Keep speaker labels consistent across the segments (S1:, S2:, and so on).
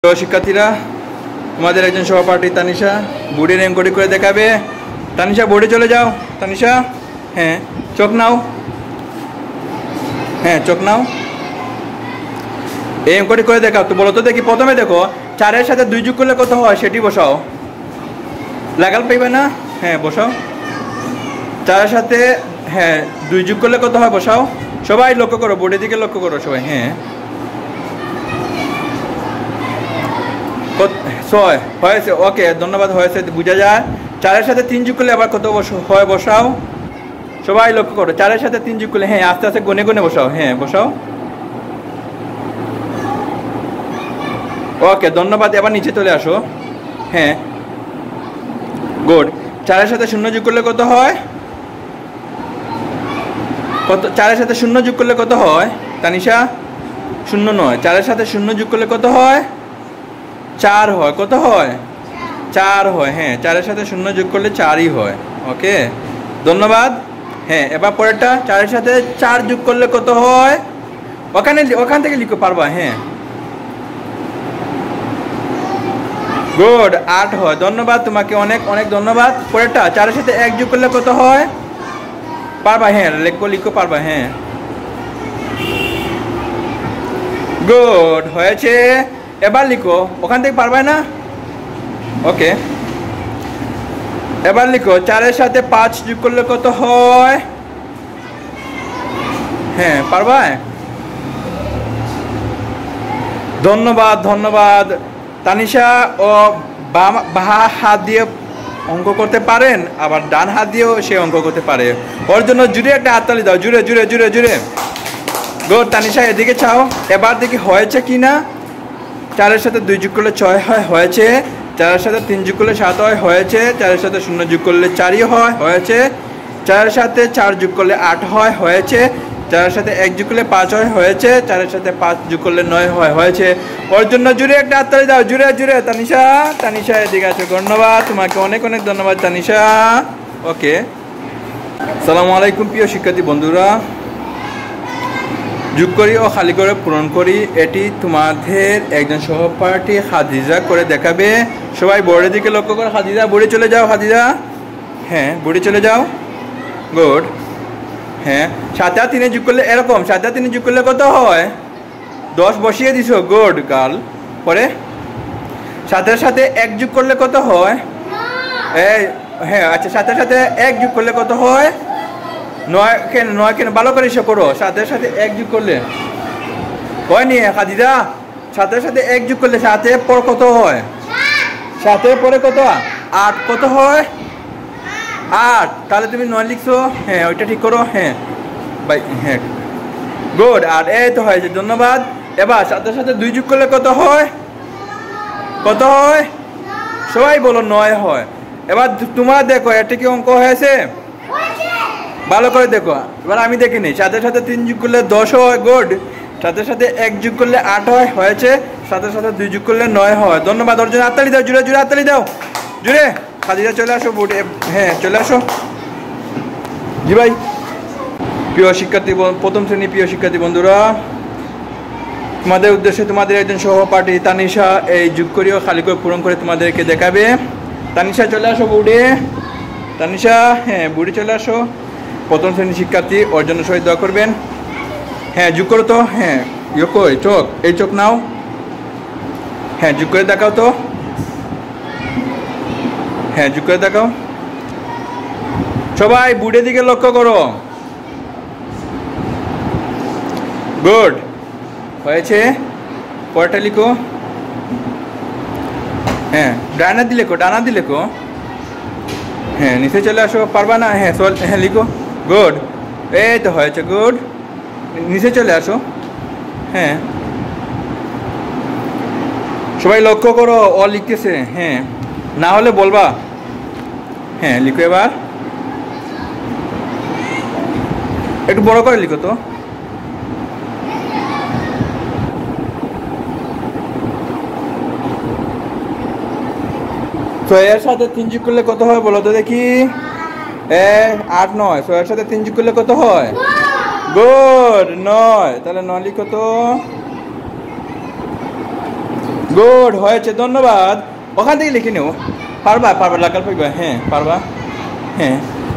S1: তো শিক্ষার্থীরা, তোমাদের একজন সহপাঠী তানিশা বোর্ডের এনকোডি করে দেখাবে। তানিশা বোর্ডে চলে যাও। তানিশা, হ্যাঁ চোখ নাও, হ্যাঁ চোখ নাও, এই এনকোডি করে দেখাও। তো বলো তো দেখি, প্রথমে দেখো 4-এর সাথে 2 যোগ করলে কত হয় সেটি বসাও। লাগাল পাইবে না? হ্যাঁ বসাও। 4-এর সাথে 2 যোগ করলে কত হয় বসাও। সবাই লক্ষ্য করো, বোর্ডের দিকে লক্ষ্য করো সবাই। হ্যাঁ 6 হয়েছে, ওকে ধন্যবাদ, হয়েছে বোঝা যায়। 4-এর সাথে 3 যোগ করলে আবার কত হয় বসাও। সবাই লক্ষ্য করো, 4-এর সাথে 3 যোগ করলে, হ্যাঁ আস্তে আস্তে গুনে গুনে বসাও। হ্যাঁ বসাও, ওকে ধন্যবাদ। এবার নিচে চলে আসো। হ্যাঁ গুড। 4-এর সাথে 0 যোগ করলে কত হয়? কত? 4-এর সাথে 0 যোগ করলে কত হয় তানিশা? 0 নয়, 4-এর সাথে 0 যোগ করলে কত হয়? 4 হয়। কত হয়? 4 হয়। হ্যাঁ 4-এর সাথে 0 যোগ করলে 4ই হয়। ওকে ধন্যবাদ। হ্যাঁ এবার পরেরটা, 4-এর সাথে 4 যোগ করলে কত হয়? ওখান থেকে লিখতে পারবা। হ্যাঁ গুড, 8 হয়। ধন্যবাদ তোমাকে, অনেক অনেক ধন্যবাদ। পরেরটা, 4-এর সাথে 1 যোগ করলে কত হয়? পারবা? হ্যাঁ লিখো পারবা। হ্যাঁ গুড, হয়েছে। এবার লিখো, ওখান থেকে পারবা না? ওকে এবার লিখো, 4-এর সাথে 5 যোগ করলে কত হয়? হ্যাঁ পারবা? ধন্যবাদ ধন্যবাদ। তানিশা ও বাঁ হাত দিয়ে অঙ্ক করতে পারেন, আবার ডান হাত দিয়েও সে অঙ্ক করতে পারে। ওর জন্য জুড়ে একটা হাততালি দাও, জুড়ে জুড়ে জুড়ে জুড়ে। গুড। তানিশা এদিকে চাও, এবার দেখি হয়েছে কি না। 4-এর সাথে 2 যোগ করলে 6 হয়, হয়েছে। 4-এর সাথে 3 যোগ করলে 7 হয়, হয়েছে। 4-এর সাথে 0 যোগ করলে 4ই হয়, হয়েছে। 4-এর সাথে 4 যোগ করলে 8 হয়, হয়েছে। 4-এর সাথে 1 যোগ করলে 5 হয়, হয়েছে। 4-এর সাথে 5 যোগ করলে 9 হয়, হয়েছে। ওর জন্য জুড়ে একটা হাততালি দাও, জুড়ে জুড়ে। তানিশা, তানিশা এদিকে আছে। ধন্যবাদ তোমাকে, অনেক অনেক ধন্যবাদ তানিশা। ওকে আসসালামু আলাইকুম প্রিয় শিক্ষার্থী বন্ধুরা। যোগ করি ও খালি করে পূরণ করি, এটি তোমাদের একজন সহপাঠী হাদিজা করে দেখাবে। সবাই বোর্ডের দিকে লক্ষ্য করো। হাদিজা বোর্ডে চলে যাও। হাদিজা, হ্যাঁ বোর্ডে চলে যাও। গুড। হ্যাঁ 7 আর 3 যোগ করলে এরকম, 7 আর 3 যোগ করলে কত হয়? 10 বসিয়ে দিছো। Good girl. পরে 7-এর সাথে 1 যোগ করলে কত হয়? এই হ্যাঁ আচ্ছা, 7-এর সাথে 1 যোগ করলে কত হয়? 9 কেন? 9 কেন? ভালো করে এসে করো। 7-এর সাথে 1 যোগ করলে হয়নি খাদিজা? 7-এর সাথে 1 যোগ করলে 7-এর পর কত হয়? 7-এর পরে কত? 8। কত হয়? 8। তাহলে তুমি 9 লিখছো। হ্যাঁ ওইটা ঠিক করো। হ্যাঁ বাই। হ্যাঁ গুড। আর এই তো হয়েছে, ধন্যবাদ। এবার 7-এর সাথে 2 যোগ করলে কত হয়? কত হয়? সবাই বলো 9 হয়। এবার তোমরা দেখো, এটা কি অঙ্ক হয়েছে? ভালো করে দেখো। এবার আমি দেখিনি। 7-এর সাথে 3 যোগ করলে 10 হয়। গুড। 7-এর সাথে 1 যোগ করলে 8 হয়, হয়েছে। 7-এর সাথে 2 যোগ করলে 9 হয়। ধন্যবাদ। ওর জন্য হাততালি দাও, জুড়ে জুড়ে হাততালি দাও, জুড়ে। খাদিজা চলে আসো বোর্ডে। হ্যাঁ চলে আসো। জি ভাই। প্রিয় শিক্ষার্থী, প্রথম শ্রেণী প্রিয় শিক্ষার্থী বন্ধুরা, তোমাদের উদ্দেশ্যে তোমাদের একজন সহপাঠী তানিশা এই যোগ করিও খালি করে পূরণ করে তোমাদেরকে দেখাবে। তানিশা চলে আসো বোর্ডে। তানিশা, হ্যাঁ বোর্ডে চলে আসো। প্রথম শ্রেণীর শিক্ষার্থী, ওর জন্য সবাই দোয়া করবেন। হ্যাঁ যোগ করো তো। হ্যাঁ কই চোখ? এই চোখ নাও। হ্যাঁ যোগ করে দেখাও তো। হ্যাঁ যোগ করে দেখাও। সবাই বোর্ডের দিকে লক্ষ্য করো। গুড, হয়েছে। পরেরটা লিখো। হ্যাঁ ডানা দিলে কো, ডানা দিলে কো। হ্যাঁ নিচে চলে আসো। পারবা না? হ্যাঁ হ্যাঁ লিখো। গুড, এই তো হয়েছে। গুড, নিচে চলে আসো। হ্যাঁ সবাই লক্ষ্য করো, ও লিখতেছে। হ্যাঁ না হলে বলবা। হ্যাঁ লিখো। এবার একটু বড় করে লিখো তো। তো এর সাথে 3 যোগ করলে কত হয় বলো তো দেখি। 8 9। 6-এর সাথে 3 যোগ করলে কত হয়? গুড 9। তাহলে 9 লিখো তো। গুড হয়েছে, ধন্যবাদ। ওখান থেকে লিখে নেও। পারবা পারবা, লাগাল পাইবা। হ্যাঁ পারবা। হ্যাঁ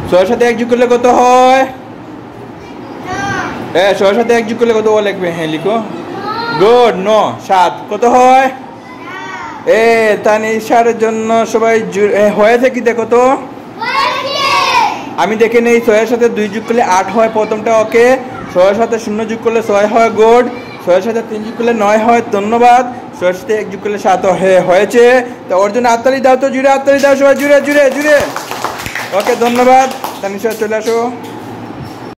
S1: 6 সাথে 1 যোগ করলে কত হয়? হ্যাঁ 6 সাথে 1 যোগ করলে কত লিখবে? হ্যাঁ লিখো। গুড 9 7 কত হয়? তানিশার জন্য সবাই হয়েছে কি দেখো তো। আমি দেখে নেই 6 এর সাথে 2 যোগ করলে 8 হয় প্রথমটা, ওকে। 6 এর সাথে 0 যোগ করলে 6 হয়, গুড। 6 এর সাথে 3 যোগ করলে 9 হয়, ধন্যবাদ। 6 এর সাথে 1 যোগ করলে 7 হয়েছে। তো ওর জন্য হাততালি দাও তো, জুড়ে হাততালি দাও সবাই, জুড়ে জুড়ে জুড়ে। ওকে ধন্যবাদ। তানিশা চলে আসো।